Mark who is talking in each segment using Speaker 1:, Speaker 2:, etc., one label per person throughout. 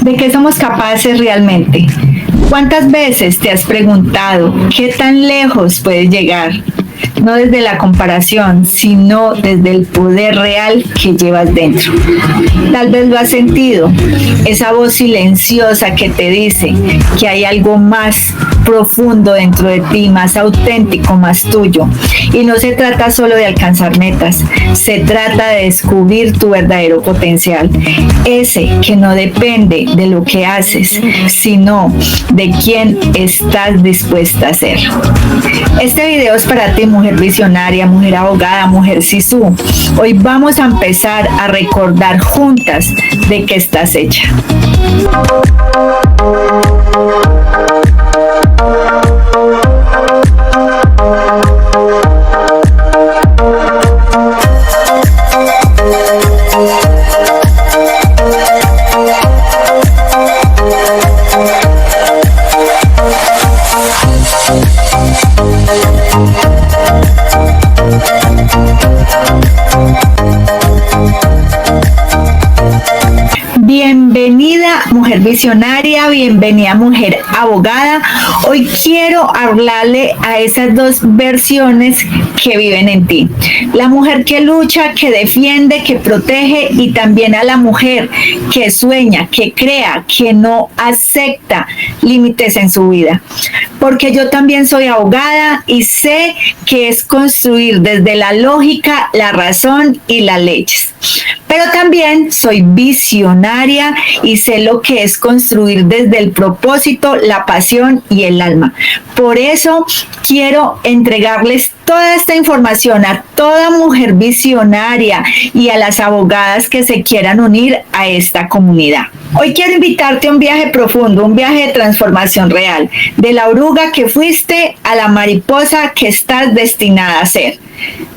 Speaker 1: ¿De qué somos capaces realmente? ¿Cuántas veces te has preguntado qué tan lejos puedes llegar? No desde la comparación, sino desde el poder real que llevas dentro. Tal vez lo has sentido, esa voz silenciosa que te dice que hay algo más profundo dentro de ti, más auténtico, más tuyo. Y no se trata solo de alcanzar metas, se trata de descubrir tu verdadero potencial, ese que no depende de lo que haces, sino de quién estás dispuesta a ser. Este video es para ti, mujer visionaria, mujer abogada, mujer sisú. Hoy vamos a empezar a recordar juntas de qué estás hecha. Bienvenida mujer visionaria, bienvenida mujer abogada. Hoy quiero hablarle a esas dos versiones que viven en ti. La mujer que lucha, que defiende, que protege, y también a la mujer que sueña, que crea, que no acepta límites en su vida. Porque yo también soy abogada y sé que es construir desde la lógica, la razón y las leyes. Pero también soy visionaria y sé lo que es construir desde el propósito, la pasión y el alma. Por eso quiero entregarles toda esta información a toda mujer visionaria y a las abogadas que se quieran unir a esta comunidad. Hoy quiero invitarte a un viaje profundo, un viaje de transformación real, de la oruga que fuiste a la mariposa que estás destinada a ser.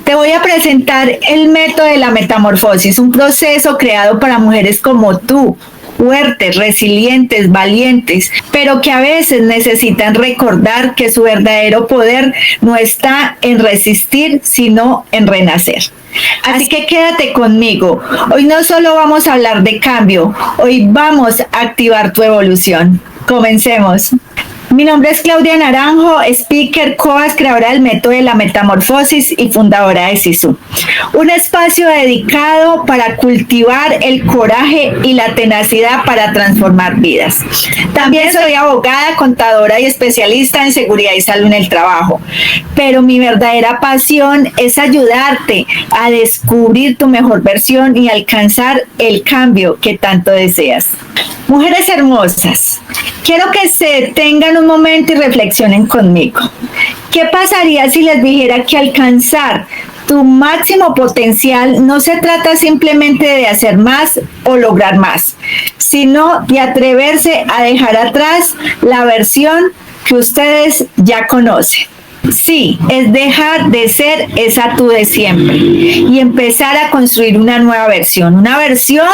Speaker 1: Te voy a presentar el método de la metamorfosis, un proceso creado para mujeres como tú, fuertes, resilientes, valientes, pero que a veces necesitan recordar que su verdadero poder no está en resistir, sino en renacer. Así que quédate conmigo. Hoy no solo vamos a hablar de cambio, hoy vamos a activar tu evolución. Comencemos. Mi nombre es Claudia Naranjo, speaker, coach, creadora del método de la metamorfosis y fundadora de SISU. Un espacio dedicado para cultivar el coraje y la tenacidad para transformar vidas. También soy abogada, contadora y especialista en seguridad y salud en el trabajo. Pero mi verdadera pasión es ayudarte a descubrir tu mejor versión y alcanzar el cambio que tanto deseas. Mujeres hermosas, quiero que se detengan un momento y reflexionen conmigo. ¿Qué pasaría si les dijera que alcanzar tu máximo potencial no se trata simplemente de hacer más o lograr más, sino de atreverse a dejar atrás la versión que ustedes ya conocen? Sí, es dejar de ser esa tú de siempre y empezar a construir una nueva versión, una versión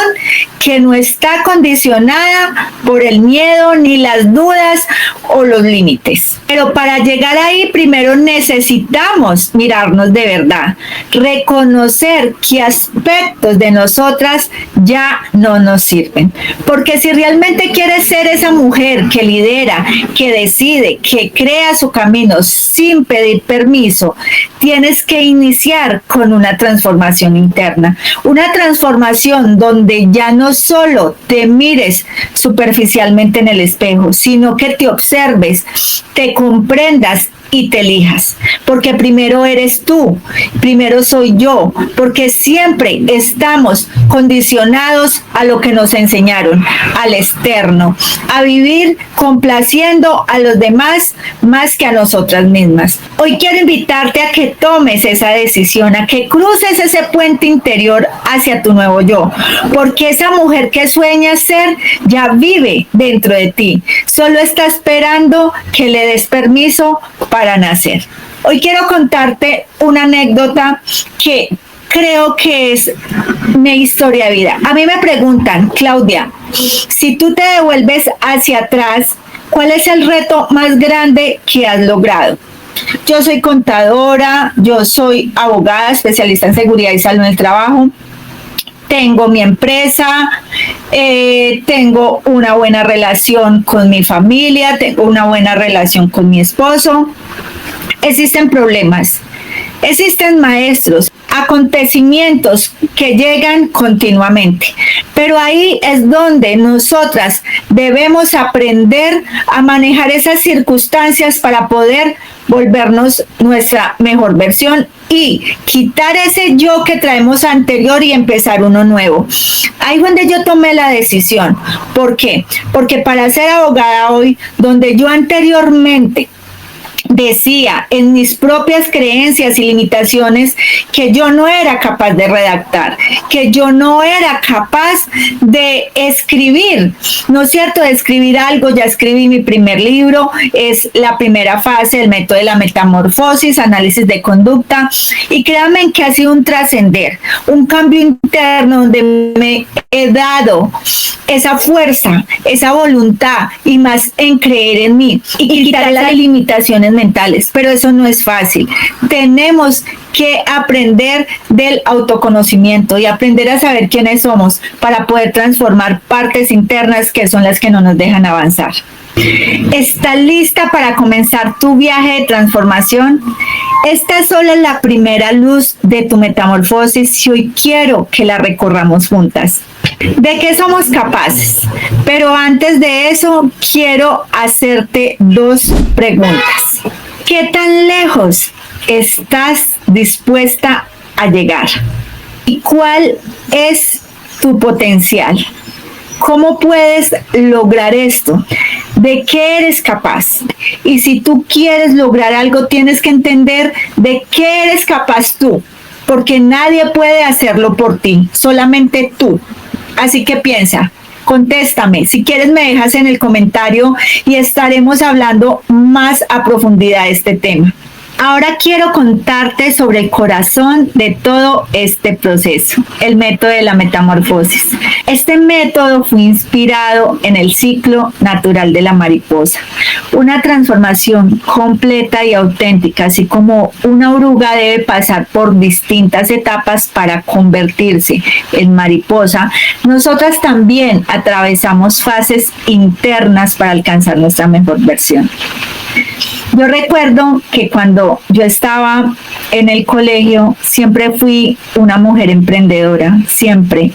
Speaker 1: que no está condicionada por el miedo, ni las dudas o los límites. Pero para llegar ahí, primero necesitamos mirarnos de verdad, reconocer qué aspectos de nosotras ya no nos sirven. Porque si realmente quieres ser esa mujer que lidera, que decide, que crea su camino sin pedir permiso, tienes que iniciar con una transformación interna, una transformación donde ya no solo te mires superficialmente en el espejo, sino que te observes, te comprendas y te elijas, porque primero eres tú, primero soy yo, porque siempre estamos condicionados a lo que nos enseñaron, al externo, a vivir complaciendo a los demás más que a nosotras mismas. Hoy quiero invitarte a que tomes esa decisión, a que cruces ese puente interior hacia tu nuevo yo, porque esa mujer que sueñas ser ya vive dentro de ti, solo está esperando que le des permiso para nacer. Hoy quiero contarte una anécdota que creo que es mi historia de vida. A mí me preguntan, Claudia, si tú te devuelves hacia atrás, ¿cuál es el reto más grande que has logrado? Yo soy contadora, yo soy abogada, especialista en seguridad y salud en el trabajo, tengo mi empresa, tengo una buena relación con mi familia, tengo una buena relación con mi esposo. Existen problemas, existen maestros, acontecimientos que llegan continuamente, pero ahí es donde nosotras debemos aprender a manejar esas circunstancias para poder volvernos nuestra mejor versión y quitar ese yo que traemos anterior y empezar uno nuevo. Ahí es donde yo tomé la decisión. ¿Por qué? Porque para ser abogada hoy, donde yo anteriormente decía en mis propias creencias y limitaciones que yo no era capaz de redactar, que yo no era capaz de escribir, ¿no es cierto? De escribir algo. Ya escribí mi primer libro, es la primera fase del método de la metamorfosis, análisis de conducta, y créanme que ha sido un trascender, un cambio interno donde me he dado esa fuerza, esa voluntad y más en creer en mí y quitar las limitaciones mentales, pero eso no es fácil. Tenemos que aprender del autoconocimiento y aprender a saber quiénes somos para poder transformar partes internas que son las que no nos dejan avanzar. ¿Estás lista para comenzar tu viaje de transformación? Esta es solo la primera luz de tu metamorfosis y hoy quiero que la recorramos juntas. ¿De qué somos capaces? Pero antes de eso, quiero hacerte dos preguntas. ¿Qué tan lejos estás dispuesta a llegar? ¿Y cuál es tu potencial? ¿Cómo puedes lograr esto? ¿De qué eres capaz? Y si tú quieres lograr algo, tienes que entender de qué eres capaz tú, porque nadie puede hacerlo por ti, solamente tú. Así que piensa, contéstame. Si quieres me dejas en el comentario y estaremos hablando más a profundidad de este tema. Ahora quiero contarte sobre el corazón de todo este proceso, el método de la metamorfosis. Este método fue inspirado en el ciclo natural de la mariposa, una transformación completa y auténtica, así como una oruga debe pasar por distintas etapas para convertirse en mariposa. Nosotras también atravesamos fases internas para alcanzar nuestra mejor versión. Yo recuerdo que cuando yo estaba en el colegio siempre fui una mujer emprendedora, siempre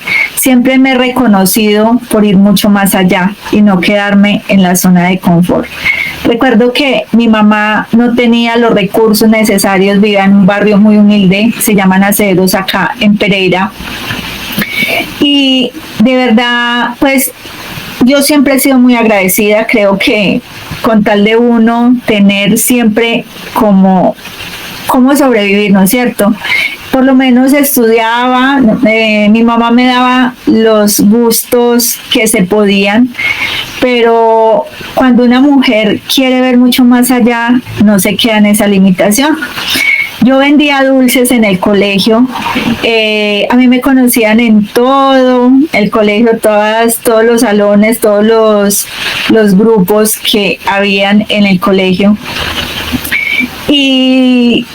Speaker 1: me he reconocido por ir mucho más allá y no quedarme en la zona de confort. Recuerdo que mi mamá no tenía los recursos necesarios, vivía en un barrio muy humilde, se llaman Aceros acá en Pereira, y de verdad pues yo siempre he sido muy agradecida. Creo que con tal de uno tener siempre cómo sobrevivir, ¿no es cierto? Por lo menos estudiaba, mi mamá me daba los gustos que se podían, pero cuando una mujer quiere ver mucho más allá, no se queda en esa limitación. Yo vendía dulces en el colegio, a mí me conocían en todo el colegio, todos los salones, todos los grupos que habían en el colegio. Y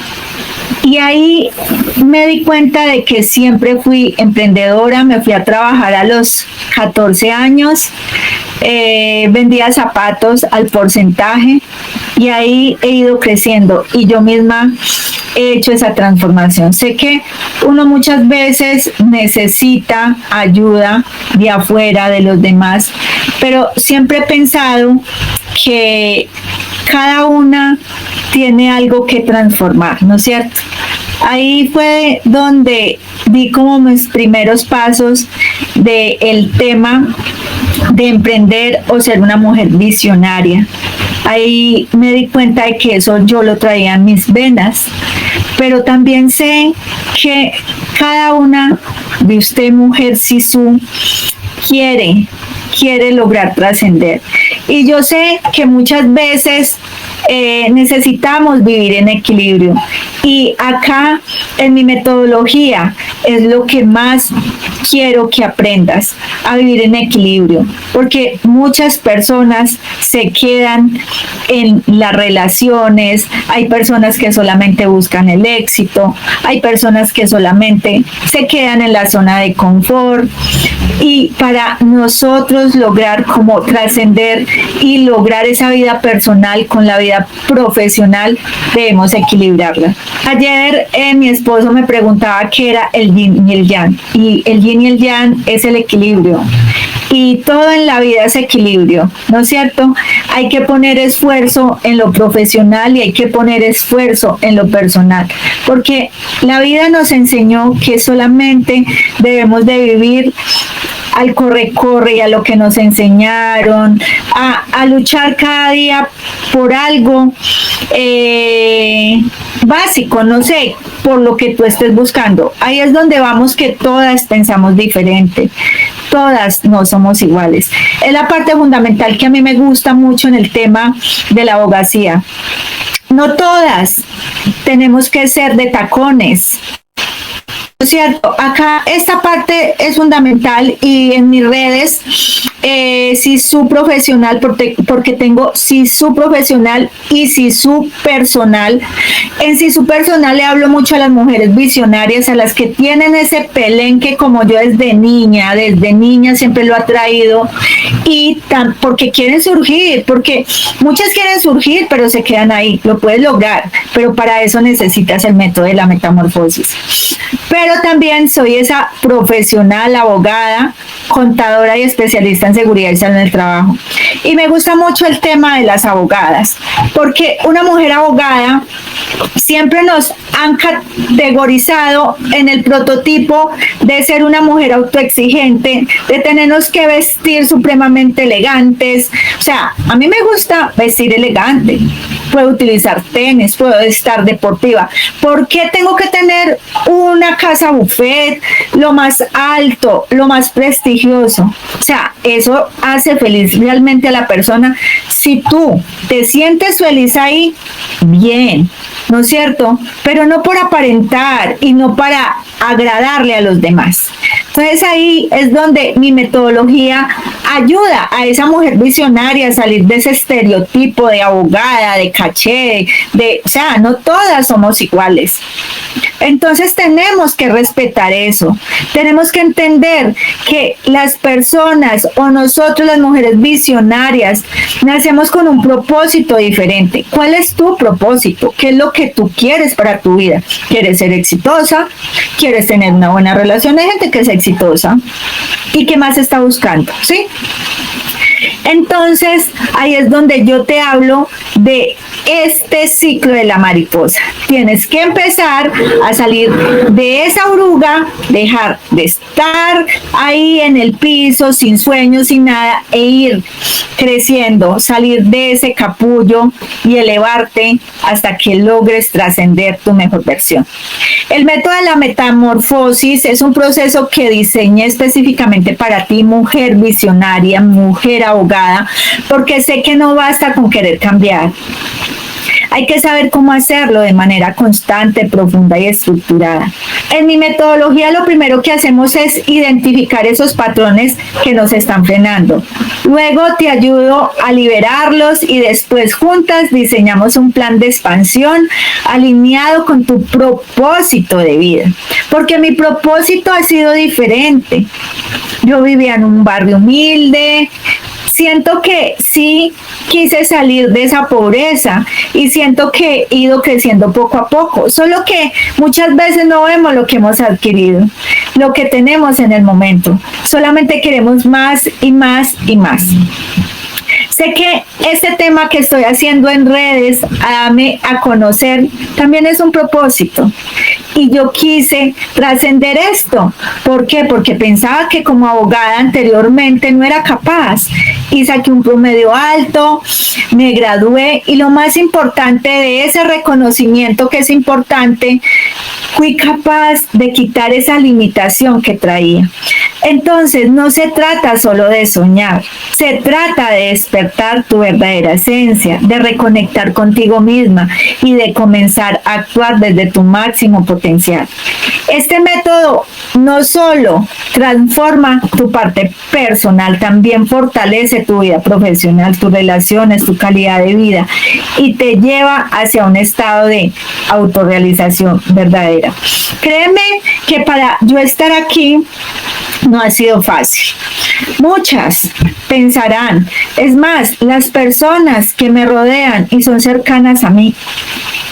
Speaker 1: ahí me di cuenta de que siempre fui emprendedora. Me fui a trabajar a los 14 años, vendía zapatos al porcentaje y ahí he ido creciendo y yo misma he hecho esa transformación. Sé que uno muchas veces necesita ayuda de afuera, de los demás, pero siempre he pensado que cada una tiene algo que transformar, ¿no es cierto? Ahí fue donde di como mis primeros pasos del tema de emprender o ser una mujer visionaria. Ahí me di cuenta de que eso yo lo traía en mis venas, pero también sé que cada una de usted, mujer Sisu, quiere lograr trascender. Y yo sé que muchas veces necesitamos vivir en equilibrio. Y acá en mi metodología es lo que más quiero que aprendas, a vivir en equilibrio, porque muchas personas se quedan en las relaciones, hay personas que solamente buscan el éxito, hay personas que solamente se quedan en la zona de confort, y para nosotros lograr como trascender y lograr esa vida personal con la vida profesional, debemos equilibrarla. Ayer mi esposo me preguntaba qué era el yin y el yang, y el yin y el yang es el equilibrio. Y todo en la vida es equilibrio, ¿no es cierto? Hay que poner esfuerzo en lo profesional y hay que poner esfuerzo en lo personal, porque la vida nos enseñó que solamente debemos de vivir al corre-corre y a lo que nos enseñaron, a luchar cada día por algo básico, no sé, por lo que tú estés buscando. Ahí es donde vamos, que todas pensamos diferente, todas no somos iguales. Es la parte fundamental que a mí me gusta mucho en el tema de la abogacía. No todas tenemos que ser de tacones, ¿cierto? Acá esta parte es fundamental, y en mis redes SISU profesional, porque tengo SISU profesional y SISU personal. En SISU personal le hablo mucho a las mujeres visionarias, a las que tienen ese pelenque como yo desde niña siempre lo ha traído, y porque quieren surgir, porque muchas quieren surgir pero se quedan ahí. Lo puedes lograr, pero para eso necesitas el método de la metamorfosis. Pero también soy esa profesional, abogada, contadora y especialista en seguridad y salud en el trabajo. Y me gusta mucho el tema de las abogadas, porque una mujer abogada siempre nos han categorizado en el prototipo de ser una mujer autoexigente, de tenernos que vestir supremamente elegantes. O sea, a mí me gusta vestir elegante, puedo utilizar tenis, puedo estar deportiva. ¿Por qué tengo que tener una casa buffet, lo más alto, lo más prestigioso? O sea, eso hace feliz realmente a la persona. Si tú te sientes feliz ahí, bien, ¿no es cierto? Pero no por aparentar y no para agradarle a los demás. Entonces ahí es donde mi metodología ayuda a esa mujer visionaria a salir de ese estereotipo de abogada, de caché, o sea, no todas somos iguales. Entonces tenemos que respetar eso, tenemos que entender que las personas o nosotros las mujeres visionarias nacemos con un propósito diferente. ¿Cuál es tu propósito? ¿Qué es lo que tú quieres para tu vida? ¿Quieres ser exitosa? ¿Quieres tener una buena relación? Hay gente que es exitosa y que más está buscando, ¿sí? Entonces, ahí es donde yo te hablo de este ciclo de la mariposa. Tienes que empezar a salir de esa oruga, dejar de estar ahí en el piso, sin sueños, sin nada, e ir creciendo, salir de ese capullo y elevarte hasta que logres trascender tu mejor versión. El método de la metamorfosis es un proceso que diseñé específicamente para ti, mujer visionaria, mujer abogada, porque sé que no basta con querer cambiar. Hay que saber cómo hacerlo de manera constante, profunda y estructurada. En mi metodología lo primero que hacemos es identificar esos patrones que nos están frenando. Luego te ayudo a liberarlos y después juntas diseñamos un plan de expansión alineado con tu propósito de vida. Porque mi propósito ha sido diferente. Yo vivía en un barrio humilde. Siento que sí quise salir de esa pobreza y siento que he ido creciendo poco a poco, solo que muchas veces no vemos lo que hemos adquirido, lo que tenemos en el momento, solamente queremos más y más y más. Sé que este tema que estoy haciendo en redes, Dame a Conocer, también es un propósito. Y yo quise trascender esto. ¿Por qué? Porque pensaba que como abogada anteriormente no era capaz. Y saqué un promedio alto, me gradué. Y lo más importante de ese reconocimiento que es importante, fui capaz de quitar esa limitación que traía. Entonces, no se trata solo de soñar, se trata de despertar. despertar tu verdadera esencia, de reconectar contigo misma y de comenzar a actuar desde tu máximo potencial. Este método no solo transforma tu parte personal, también fortalece tu vida profesional, tus relaciones, tu calidad de vida y te lleva hacia un estado de autorrealización verdadera. Créeme que para yo estar aquí no ha sido fácil. Muchas pensarán, es más, las personas que me rodean y son cercanas a mí,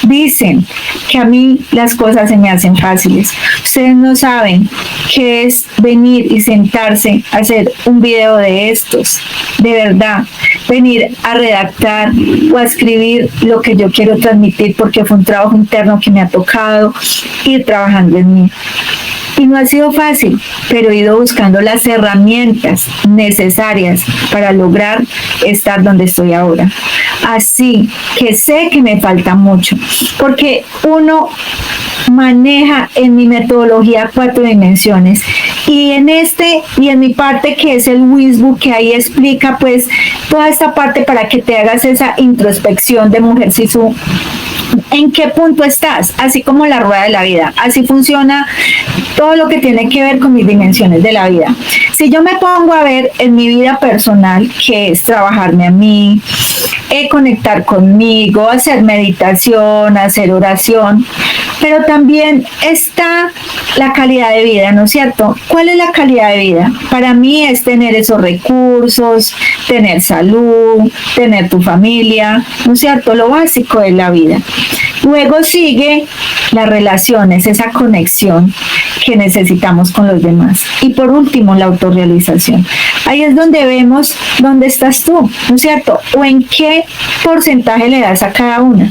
Speaker 1: dicen que a mí las cosas se me hacen fáciles. Ustedes no saben qué es venir y sentarse a hacer un video de estos. De verdad, venir a redactar o a escribir lo que yo quiero transmitir porque fue un trabajo interno que me ha tocado ir trabajando en mí. Y no ha sido fácil, pero he ido buscando las herramientas necesarias para lograr estar donde estoy ahora. Así que sé que me falta mucho, porque uno maneja en mi metodología 4 dimensiones y en mi parte que es el Wisbu, que ahí explica pues toda esta parte para que te hagas esa introspección de mujer Sisu. ¿En qué punto estás? Así como la rueda de la vida. Así funciona todo lo que tiene que ver con mis dimensiones de la vida. Si yo me pongo a ver en mi vida personal, que es trabajarme a mí, conectar conmigo, hacer meditación, hacer oración, pero también está la calidad de vida, ¿no es cierto? ¿Cuál es la calidad de vida? Para mí es tener esos recursos, tener salud, tener tu familia, ¿no es cierto? Lo básico de la vida. Luego sigue las relaciones, esa conexión que necesitamos con los demás. Y por último, la autorrealización. Ahí es donde vemos dónde estás tú, ¿no es cierto? O en qué porcentaje le das a cada una.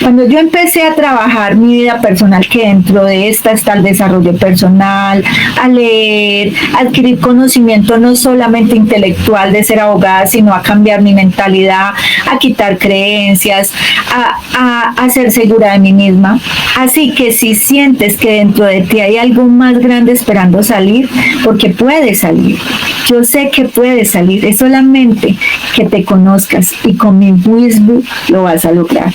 Speaker 1: Cuando yo empecé a trabajar mi vida personal, que dentro de esta está el desarrollo personal, a leer, a adquirir conocimiento no solamente intelectual de ser abogada, sino a cambiar mi mentalidad, a quitar creencias, a ser segura de mí misma. Así que si sientes que dentro de ti hay algo más grande esperando salir, porque puede salir. Yo sé que puede salir, es solamente que te conozcas y con mi Wisbu lo vas a lograr.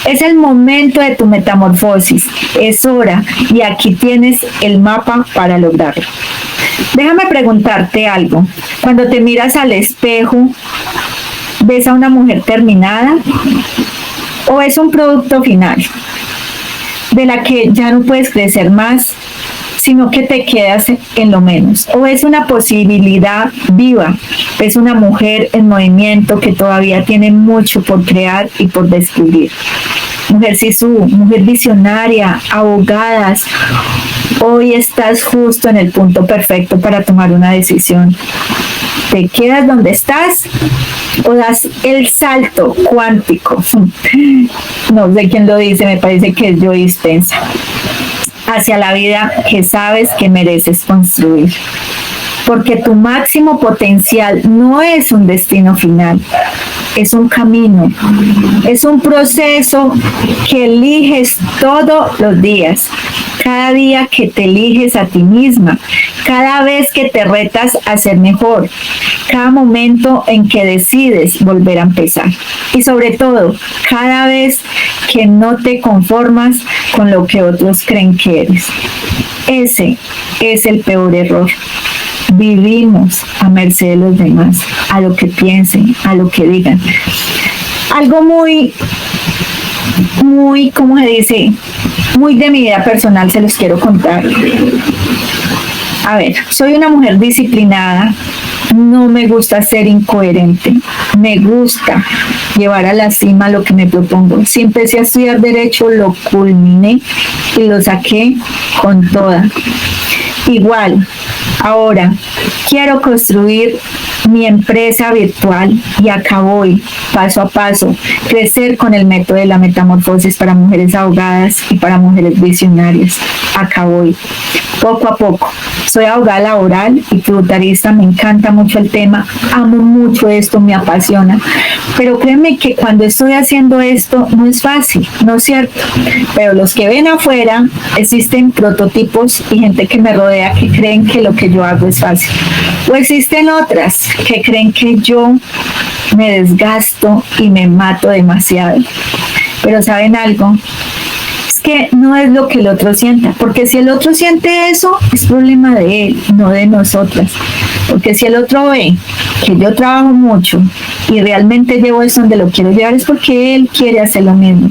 Speaker 1: Es el momento de tu metamorfosis, es hora y aquí tienes el mapa para lograrlo. Déjame preguntarte algo. Cuando te miras al espejo, ¿ves a una mujer terminada o es un producto final de la que ya no puedes crecer más, sino que te quedas en lo menos? ¿O es una posibilidad viva? Es una mujer en movimiento que todavía tiene mucho por crear y por descubrir. Mujer Sisu, mujer visionaria, abogadas, hoy estás justo en el punto perfecto para tomar una decisión. ¿Te quedas donde estás o das el salto cuántico? No sé quién lo dice, me parece que es Joe Dispenza. Hacia la vida que sabes que mereces construir. Porque tu máximo potencial no es un destino final, es un camino, es un proceso que eliges todos los días. Cada día que te eliges a ti misma, cada vez que te retas a ser mejor, cada momento en que decides volver a empezar. Y sobre todo, cada vez que no te conformas con lo que otros creen que eres. Ese es el peor error. Vivimos a merced de los demás, a lo que piensen, a lo que digan. Algo muy, ¿cómo se dice? Muy de mi vida personal se los quiero contar. A ver, soy una mujer disciplinada, no me gusta ser incoherente, me gusta llevar a la cima lo que me propongo. Si empecé a estudiar Derecho, lo culminé y lo saqué con toda. Igual, ahora quiero construir mi empresa virtual y acá voy, paso a paso, crecer con el método de la metamorfosis para mujeres abogadas y para mujeres visionarias. Acá voy, poco a poco. Soy abogada laboral y tributarista, me encanta mucho el tema, amo mucho esto, me apasiona, pero créeme que cuando estoy haciendo esto no es fácil, ¿no es cierto? Pero los que ven afuera, existen prototipos y gente que me rodea que creen que lo que yo hago es fácil. O existen otras que creen que yo me desgasto y me mato demasiado. Pero ¿saben algo? Es que no es lo que el otro sienta, porque si el otro siente eso, es problema de él, no de nosotras. Porque si el otro ve que yo trabajo mucho y realmente llevo eso donde lo quiero llevar, es porque él quiere hacer lo mismo.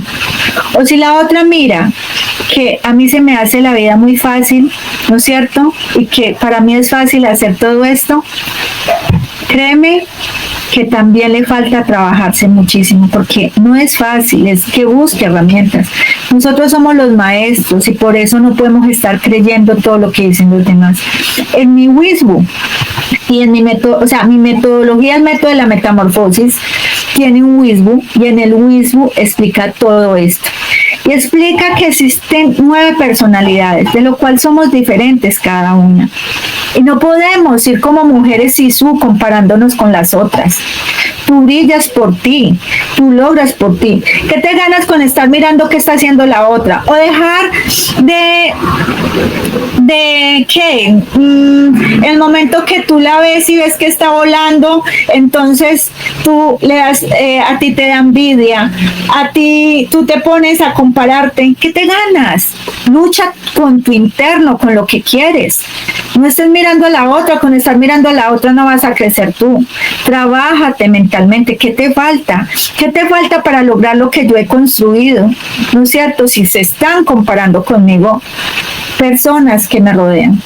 Speaker 1: O si la otra mira que a mí se me hace la vida muy fácil, ¿no es cierto? Y que para mí es fácil hacer todo esto, créeme que también le falta trabajarse muchísimo, porque no es fácil, es que busque herramientas. Nosotros somos los maestros y por eso no podemos estar creyendo todo lo que dicen los demás. En mi Wisbu y en mi método, o sea, mi metodología, el método de la metamorfosis, tiene un Wisbu y en el Wisbu explica todo esto. Y explica que existen 9 personalidades, de lo cual somos diferentes cada una. Y no podemos ir como mujeres Sisu comparándonos con las otras. Tú brillas por ti, tú logras por ti. ¿Qué te ganas con estar mirando qué está haciendo la otra? O dejar de ¿qué? El momento que tú la ves y ves que está volando, entonces tú le das, a ti te da envidia, a ti tú te pones a compararte. ¿Qué te ganas? Lucha con tu interno, con lo que quieres. No estés mirando a la otra, con estar mirando a la otra no vas a crecer tú. Trabájate mentalmente. ¿Qué te falta? ¿Qué te falta para lograr lo que yo he construido? ¿No es cierto? Si se están comparando conmigo, personas que me rodean.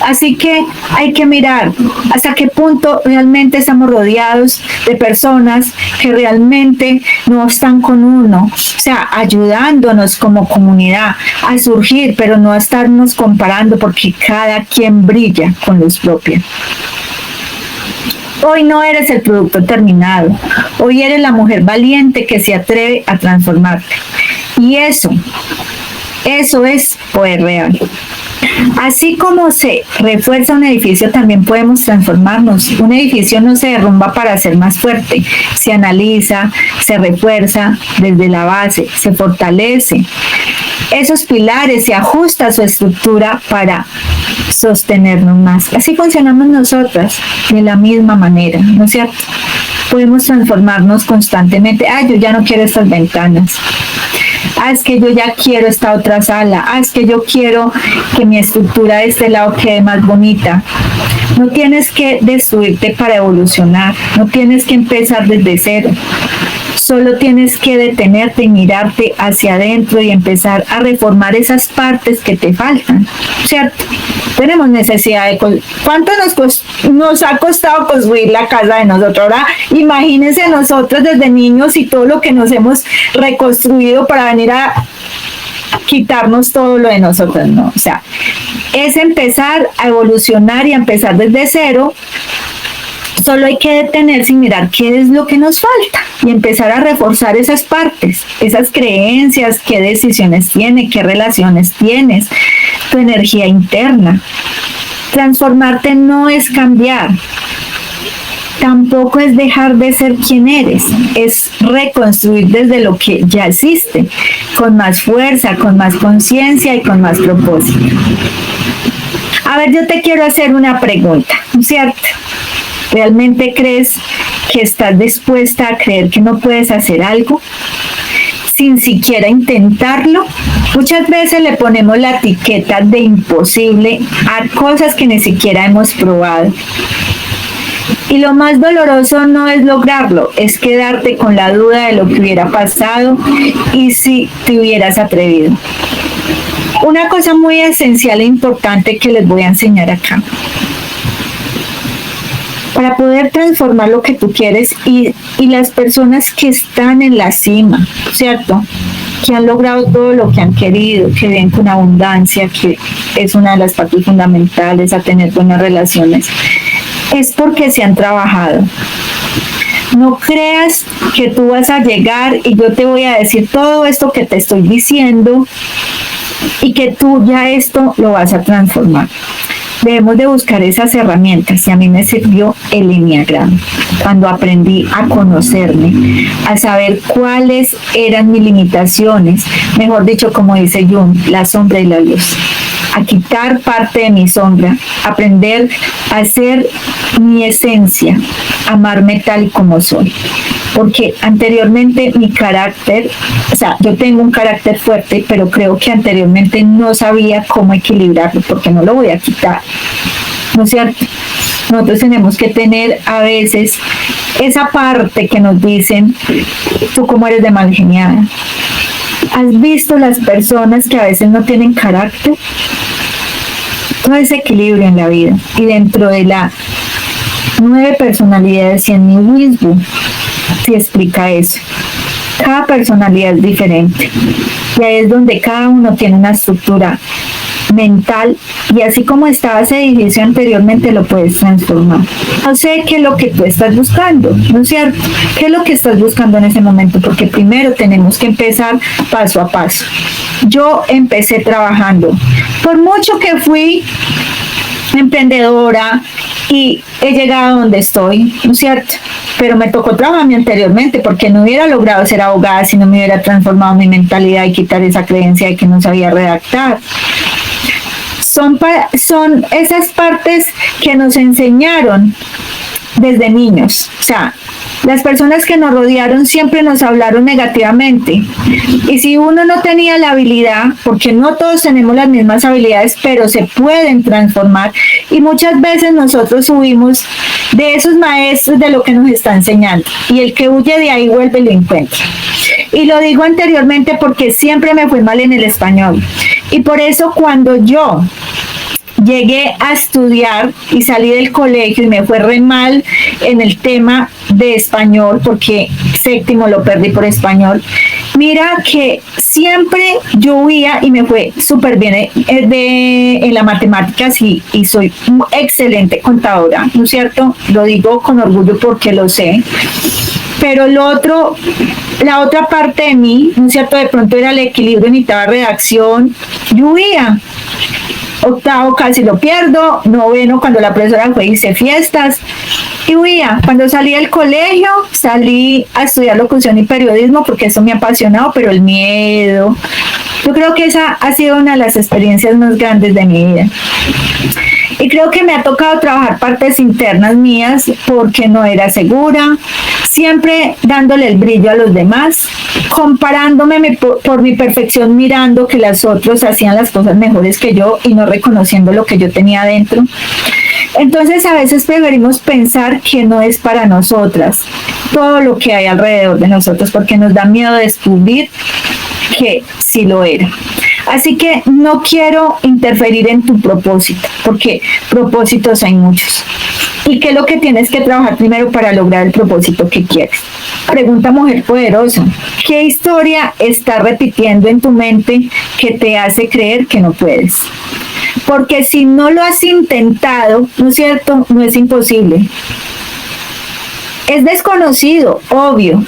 Speaker 1: Así que hay que mirar hasta qué punto realmente estamos rodeados de personas que realmente no están con uno, o sea, ayudándonos como comunidad a surgir, pero no a estarnos comparando, porque cada quien brilla con luz propia. Hoy no eres el producto terminado, hoy eres la mujer valiente que se atreve a transformarte. Y eso es poder real. Así como se refuerza un edificio, también podemos transformarnos. Un edificio no se derrumba para ser más fuerte, se analiza, se refuerza desde la base, se fortalece. Esos pilares se ajusta a su estructura para sostenernos más. Así funcionamos nosotras, de la misma manera, ¿no es cierto? Podemos transformarnos constantemente. Yo ya no quiero estas ventanas. Es que yo ya quiero esta otra sala. Es que yo quiero que mi estructura de este lado quede más bonita. No tienes que destruirte para evolucionar. No tienes que empezar desde cero. Solo tienes que detenerte y mirarte hacia adentro y empezar a reformar esas partes que te faltan, ¿cierto? Tenemos necesidad de... ¿Cuánto nos ha costado construir la casa de nosotros? Ahora, imagínense nosotros desde niños y todo lo que nos hemos reconstruido para venir a quitarnos todo lo de nosotros, ¿no? O sea, es empezar a evolucionar y a empezar desde cero. Solo hay que detenerse y mirar qué es lo que nos falta y empezar a reforzar esas partes, esas creencias, qué decisiones tienes, qué relaciones tienes, tu energía interna. Transformarte no es cambiar, tampoco es dejar de ser quien eres, es reconstruir desde lo que ya existe, con más fuerza, con más conciencia y con más propósito. A ver, yo te quiero hacer una pregunta, ¿cierto? ¿Realmente crees que estás dispuesta a creer que no puedes hacer algo sin siquiera intentarlo? Muchas veces le ponemos la etiqueta de imposible a cosas que ni siquiera hemos probado. Y lo más doloroso no es lograrlo, es quedarte con la duda de lo que hubiera pasado y si te hubieras atrevido. Una cosa muy esencial e importante que les voy a enseñar acá. Para poder transformar lo que tú quieres y las personas que están en la cima, ¿cierto? Que han logrado todo lo que han querido, que ven con abundancia, que es una de las partes fundamentales a tener buenas relaciones, es porque se han trabajado. No creas que tú vas a llegar y yo te voy a decir todo esto que te estoy diciendo y que tú ya esto lo vas a transformar. Debemos de buscar esas herramientas y a mí me sirvió el Enneagrama cuando aprendí a conocerme, a saber cuáles eran mis limitaciones, mejor dicho, como dice Jung, la sombra y la luz. a quitar parte de mi sombra, aprender a ser mi esencia, amarme tal y como soy. Porque anteriormente mi carácter, o sea, yo tengo un carácter fuerte, pero creo que anteriormente no sabía cómo equilibrarlo, porque no lo voy a quitar, ¿no es cierto? Nosotros tenemos que tener a veces esa parte que nos dicen, tú cómo eres de mal geniada. ¿Has visto las personas que a veces no tienen carácter? Todo ese equilibrio en la vida. Y dentro de las 9 personalidades y en mi Wisdom se explica eso. Cada personalidad es diferente. Y ahí es donde cada uno tiene una estructura mental, y así como estaba ese edificio anteriormente, lo puedes transformar. No sé qué es lo que tú estás buscando, ¿no es cierto? ¿Qué es lo que estás buscando en ese momento? Porque primero tenemos que empezar paso a paso. Yo empecé trabajando. Por mucho que fui emprendedora y he llegado a donde estoy, ¿no es cierto? Pero me tocó trabajarme anteriormente, porque no hubiera logrado ser abogada si no me hubiera transformado mi mentalidad y quitar esa creencia de que no sabía redactar. Son esas partes que nos enseñaron desde niños. O sea, las personas que nos rodearon siempre nos hablaron negativamente. Y si uno no tenía la habilidad, porque no todos tenemos las mismas habilidades, pero se pueden transformar. Y muchas veces nosotros huimos de esos maestros, de lo que nos está enseñando. Y el que huye de ahí vuelve y lo encuentra. Y lo digo anteriormente porque siempre me fue mal en el español. Y por eso cuando yo llegué a estudiar y salí del colegio y me fue re mal en el tema de español, porque séptimo lo perdí por español, mira que siempre yo huía y me fue súper bien en la matemáticas y soy excelente contadora, ¿no es cierto? Lo digo con orgullo porque lo sé. Pero la otra parte de mí, ¿no es cierto? De pronto era el equilibrio, necesitaba redacción, yo huía. Octavo casi lo pierdo, noveno cuando la profesora fue hice fiestas y huía. Cuando salí del colegio, salí a estudiar locución y periodismo porque eso me ha apasionado, pero el miedo, yo creo que esa ha sido una de las experiencias más grandes de mi vida. Y creo que me ha tocado trabajar partes internas mías porque no era segura, siempre dándole el brillo a los demás, comparándome por mi perfección, mirando que los otros hacían las cosas mejores que yo y no reconociendo lo que yo tenía dentro. Entonces a veces preferimos pensar que no es para nosotras todo lo que hay alrededor de nosotros, porque nos da miedo descubrir que sí lo era. Así que no quiero interferir en tu propósito, porque propósitos hay muchos. ¿Y qué es lo que tienes que trabajar primero para lograr el propósito que quieres? Pregunta, mujer poderosa, ¿qué historia estás repitiendo en tu mente que te hace creer que no puedes? Porque si no lo has intentado, ¿no es cierto? No es imposible. Es desconocido, obvio.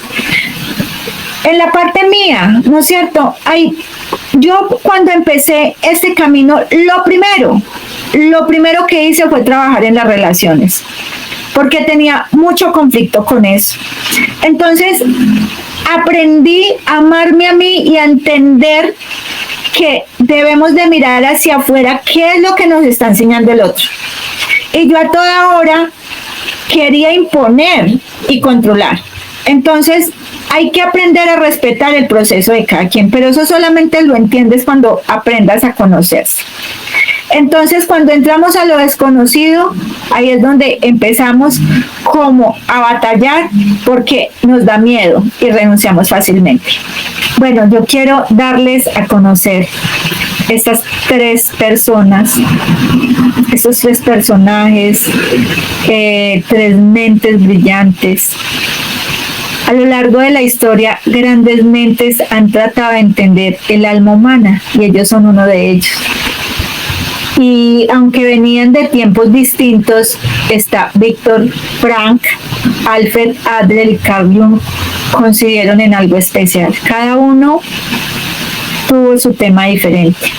Speaker 1: En la parte mía, ¿no es cierto? Yo cuando empecé este camino, lo primero que hice fue trabajar en las relaciones, porque tenía mucho conflicto con eso. Entonces, aprendí a amarme a mí y a entender que debemos de mirar hacia afuera qué es lo que nos está enseñando el otro. Y yo a toda hora quería imponer y controlar. Entonces, hay que aprender a respetar el proceso de cada quien, pero eso solamente lo entiendes cuando aprendas a conocerse. Entonces, cuando entramos a lo desconocido, ahí es donde empezamos como a batallar porque nos da miedo y renunciamos fácilmente. Bueno, yo quiero darles a conocer estas 3 personas, esos 3 personajes, 3 mentes brillantes. A lo largo de la historia, grandes mentes han tratado de entender el alma humana y ellos son uno de ellos. Y aunque venían de tiempos distintos, está Víctor Frank, Alfred Adler y Carl Jung, coincidieron en algo especial. Cada uno tuvo su tema diferente.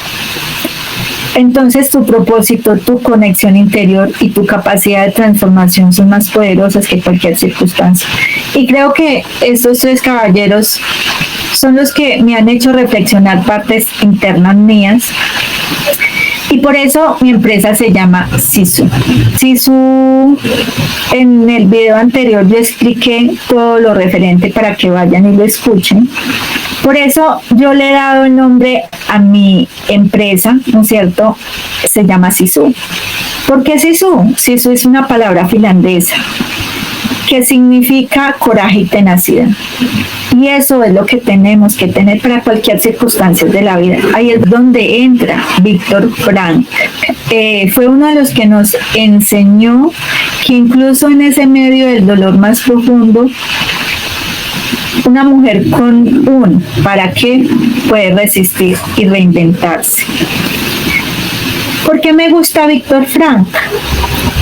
Speaker 1: Entonces tu propósito, tu conexión interior y tu capacidad de transformación son más poderosas que cualquier circunstancia. Y creo que estos 3 caballeros son los que me han hecho reflexionar partes internas mías. Y por eso mi empresa se llama Sisu. Sisu, en el video anterior yo expliqué todo lo referente para que vayan y lo escuchen. Por eso yo le he dado el nombre a mi empresa, ¿no es cierto? Se llama Sisu. ¿Por qué Sisu? Sisu es una palabra finlandesa que significa coraje y tenacidad. Y eso es lo que tenemos que tener para cualquier circunstancia de la vida. Ahí es donde entra Víctor Frank. Fue uno de los que nos enseñó que incluso en ese medio del dolor más profundo, una mujer con un para qué puede resistir y reinventarse. ¿Por qué me gusta Víctor Frank?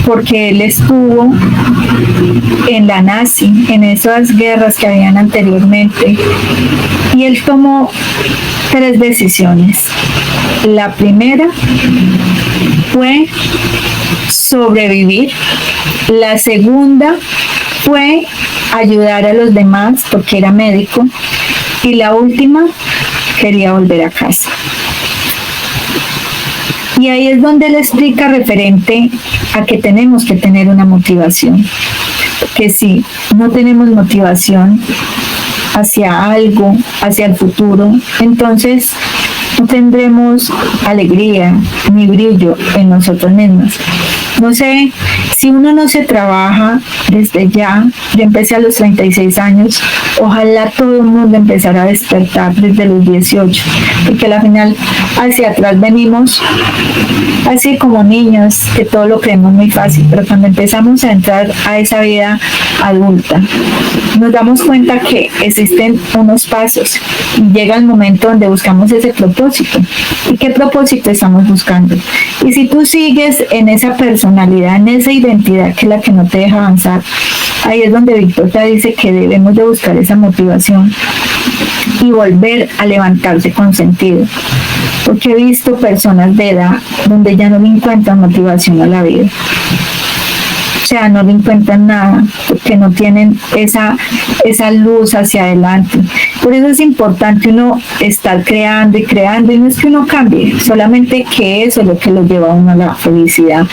Speaker 1: Porque él estuvo en la nazi, en esas guerras que habían anteriormente, y él tomó 3 decisiones. La primera fue sobrevivir, la segunda fue ayudar a los demás porque era médico, y la última, quería volver a casa. Y ahí es donde él explica referente a que tenemos que tener una motivación. Que si no tenemos motivación hacia algo, hacia el futuro, entonces no tendremos alegría ni brillo en nosotros mismos. No sé, si uno no se trabaja desde ya, yo empecé a los 36 años, ojalá todo el mundo empezara a despertar desde los 18, porque al final hacia atrás venimos así como niños, que todo lo creemos muy fácil, pero cuando empezamos a entrar a esa vida adulta, nos damos cuenta que existen unos pasos y llega el momento donde buscamos ese propósito. ¿Y qué propósito estamos buscando? Y si tú sigues en esa personalidad, en esa identidad que es la que no te deja avanzar, ahí es donde Víctor te dice que debemos de buscar esa motivación y volver a levantarse con sentido. Porque he visto personas de edad donde ya no le encuentran motivación a la vida. O sea, no le encuentran nada porque no tienen esa luz hacia adelante. Por eso es importante uno estar creando y creando, y no es que uno cambie, solamente que eso es lo que lo lleva a uno a la felicidad,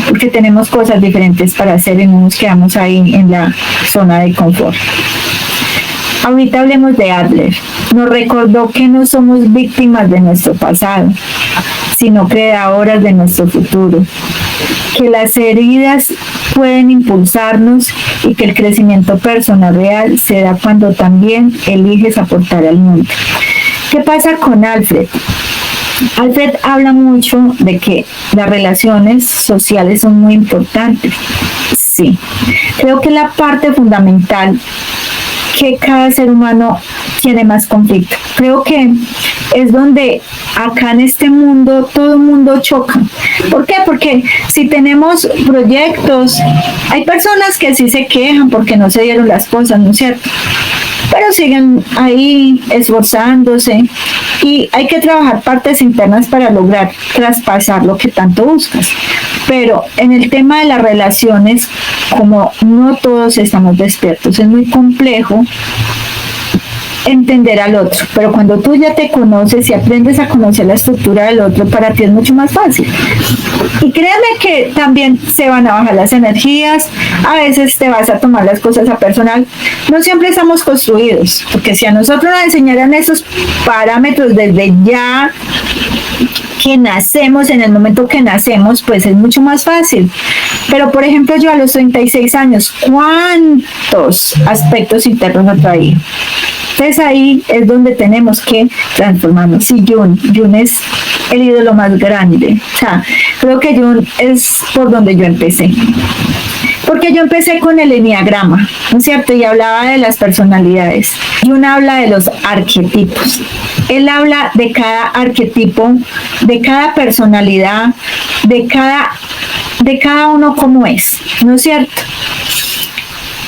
Speaker 1: porque tenemos cosas diferentes para hacer y no nos quedamos ahí en la zona de confort. Ahorita hablemos de Adler. Nos recordó que no somos víctimas de nuestro pasado, sino creadoras de nuestro futuro. Que las heridas pueden impulsarnos y que el crecimiento personal real se da cuando también eliges aportar al mundo. ¿Qué pasa con Alfred? Alfred habla mucho de que las relaciones sociales son muy importantes. Sí, creo que la parte fundamental que cada ser humano tiene más conflicto. Creo que es donde acá en este mundo todo el mundo choca. ¿Por qué? Porque si tenemos proyectos, hay personas que sí se quejan porque no se dieron las cosas, ¿no es cierto? Pero siguen ahí esforzándose y hay que trabajar partes internas para lograr traspasar lo que tanto buscas. Pero en el tema de las relaciones, como no todos estamos despiertos, es muy complejo entender al otro, pero cuando tú ya te conoces y aprendes a conocer la estructura del otro, para ti es mucho más fácil. Y créeme que también se van a bajar las energías, a veces te vas a tomar las cosas a personal, no siempre estamos construidos, porque si a nosotros nos enseñaran esos parámetros desde ya que nacemos, en el momento que nacemos, pues es mucho más fácil. Pero por ejemplo, yo a los 36 años, ¿cuántos aspectos internos atraí? Entonces ahí es donde tenemos que transformarnos. Y Jung es el ídolo más grande. O sea, creo que Jung es por donde yo empecé. Porque yo empecé con el enneagrama, ¿no es cierto? Y hablaba de las personalidades. Jung habla de los arquetipos. Él habla de cada arquetipo, de cada personalidad, de cada uno como es, ¿no es cierto?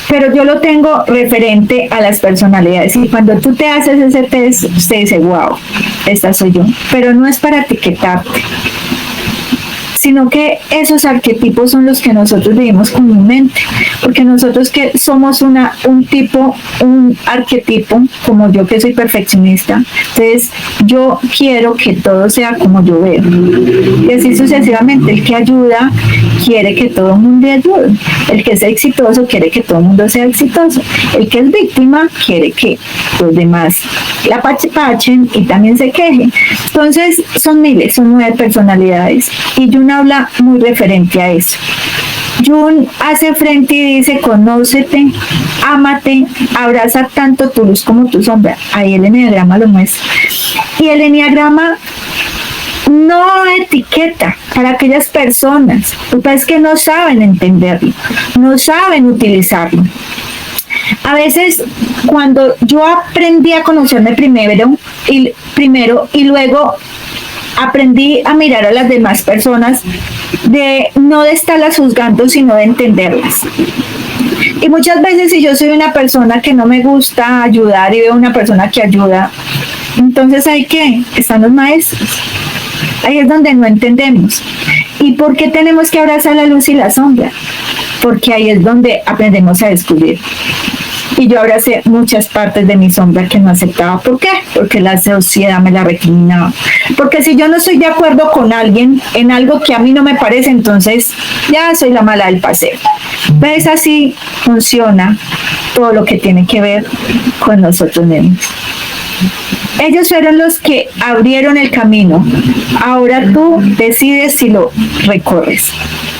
Speaker 1: Pero yo lo tengo referente a las personalidades, y cuando tú te haces ese test, usted dice, wow, esta soy yo, pero no es para etiquetarte, sino que esos arquetipos son los que nosotros vivimos comúnmente, porque nosotros que somos un arquetipo, como yo que soy perfeccionista, entonces yo quiero que todo sea como yo veo, y así sucesivamente. El que ayuda quiere que todo el mundo ayude, el que es exitoso quiere que todo el mundo sea exitoso, el que es víctima quiere que los demás la pachen y también se quejen. Entonces son miles, son 9 personalidades, y Jung habla muy referente a eso. Jung hace frente y dice: conócete, ámate, abraza tanto tu luz como tu sombra. Ahí el enneagrama lo muestra. Y el enneagrama no etiqueta para aquellas personas que no saben entenderlo, no saben utilizarlo. A veces, cuando yo aprendí a conocerme primero y luego aprendí a mirar a las demás personas, no de estarlas juzgando, sino de entenderlas. Y muchas veces, si yo soy una persona que no me gusta ayudar y veo una persona que ayuda, entonces ¿hay qué? Están los maestros. Ahí es donde no entendemos. ¿Y por qué tenemos que abrazar la luz y la sombra? Porque ahí es donde aprendemos a descubrir. Y yo abracé muchas partes de mi sombra que no aceptaba. ¿Por qué? Porque la sociedad me la recriminaba. Porque si yo no estoy de acuerdo con alguien en algo que a mí no me parece, entonces ya soy la mala del paseo. ¿Ves? Así funciona todo lo que tiene que ver con nosotros mismos. Ellos fueron los que abrieron el camino. Ahora tú decides si lo recorres.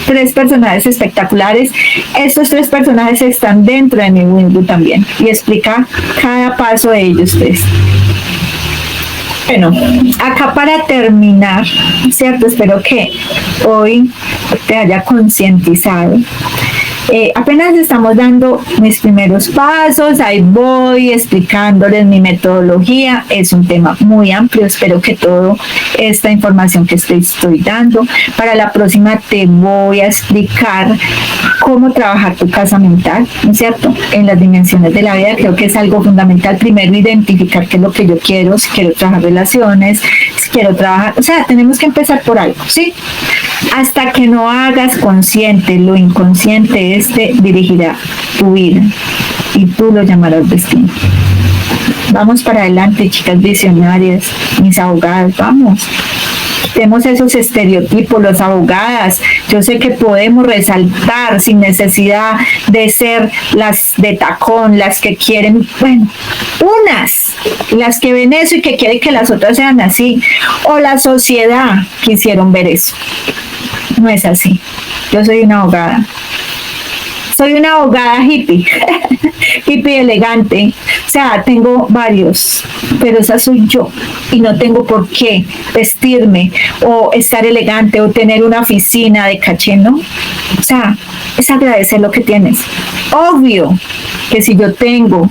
Speaker 1: 3 personajes espectaculares. Estos 3 personajes están dentro de mi Windu también, y explica cada paso de ellos 3. Bueno, acá para terminar, ¿cierto? Espero que hoy te haya concientizado. Apenas estamos dando mis primeros pasos, ahí voy explicándoles mi metodología. Es un tema muy amplio, espero que toda esta información que estoy dando, para la próxima te voy a explicar cómo trabajar tu casa mental, ¿no es cierto? En las dimensiones de la vida. Creo que es algo fundamental. Primero, identificar qué es lo que yo quiero, si quiero trabajar relaciones, si quiero trabajar, o sea, tenemos que empezar por algo, ¿sí? Hasta que no hagas consciente lo inconsciente, dirigirá tu vida y tú lo llamarás destino. Vamos para adelante, chicas visionarias, mis abogadas, vamos. Quitemos esos estereotipos, las abogadas. Yo sé que podemos resaltar sin necesidad de ser las de tacón, las que quieren, bueno, las que ven eso y que quieren que las otras sean así, o la sociedad quisieron ver eso. No es así. Yo soy una abogada. Soy una abogada hippie, hippie elegante. O sea, tengo varios, pero esa soy yo. Y no tengo por qué vestirme o estar elegante o tener una oficina de caché, ¿no? O sea, es agradecer lo que tienes. Obvio que si yo tengo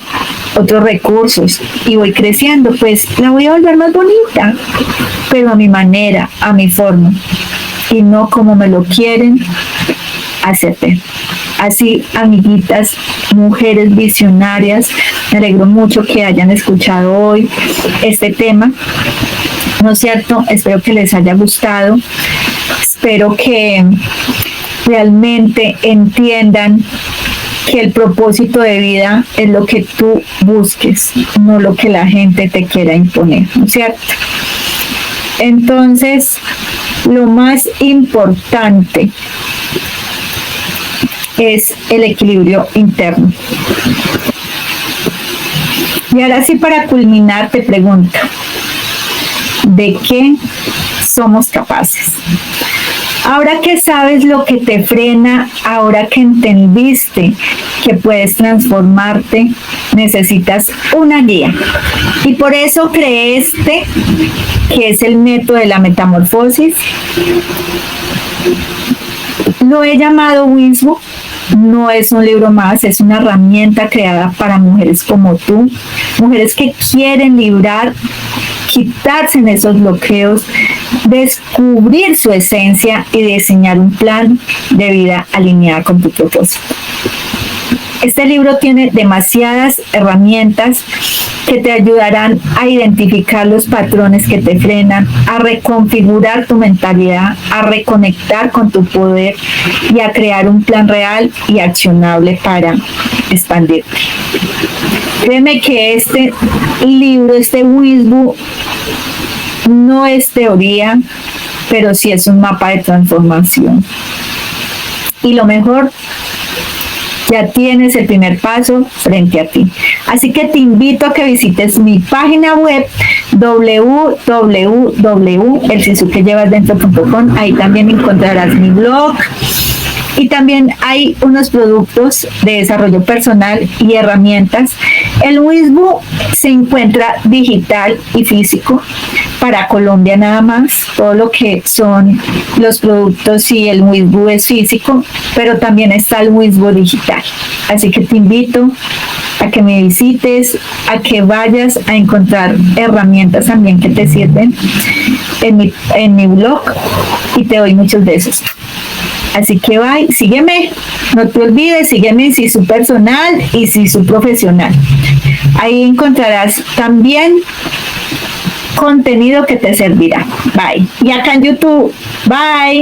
Speaker 1: otros recursos y voy creciendo, pues la voy a volver más bonita, pero a mi manera, a mi forma, y no como me lo quieren hacer ver. Así, amiguitas, mujeres visionarias, me alegro mucho que hayan escuchado hoy este tema, ¿no es cierto? Espero que les haya gustado, espero que realmente entiendan que el propósito de vida es lo que tú busques, no lo que la gente te quiera imponer, ¿no es cierto? Entonces, lo más importante es el equilibrio interno. Y ahora sí, para culminar, te pregunto, ¿de qué somos capaces? Ahora que sabes lo que te frena, ahora que entendiste que puedes transformarte, necesitas una guía. Y por eso creé que es el método de la metamorfosis. Lo he llamado Windu. No es un libro más, es una herramienta creada para mujeres como tú, mujeres que quieren quitarse en esos bloqueos, descubrir su esencia y diseñar un plan de vida alineado con tu propósito. Este libro tiene demasiadas herramientas que te ayudarán a identificar los patrones que te frenan, a reconfigurar tu mentalidad, a reconectar con tu poder y a crear un plan real y accionable para expandirte. Créeme que este libro, este Wisbu, no es teoría, pero sí es un mapa de transformación. Y lo mejor, ya tienes el primer paso frente a ti. Así que te invito a que visites mi página web www.elsisuquellevasdentro.com. Ahí también encontrarás mi blog. Y también hay unos productos de desarrollo personal y herramientas. El Wisbu se encuentra digital y físico para Colombia nada más. Todo lo que son los productos y el Wisbu es físico, pero también está el Wisbu digital. Así que te invito a que me visites, a que vayas a encontrar herramientas también que te sirven en mi blog, y te doy muchos besos. Así que bye, sígueme, no te olvides, sígueme en Sisu Personal y Sisu Profesional. Ahí encontrarás también contenido que te servirá. Bye. Y acá en YouTube, bye.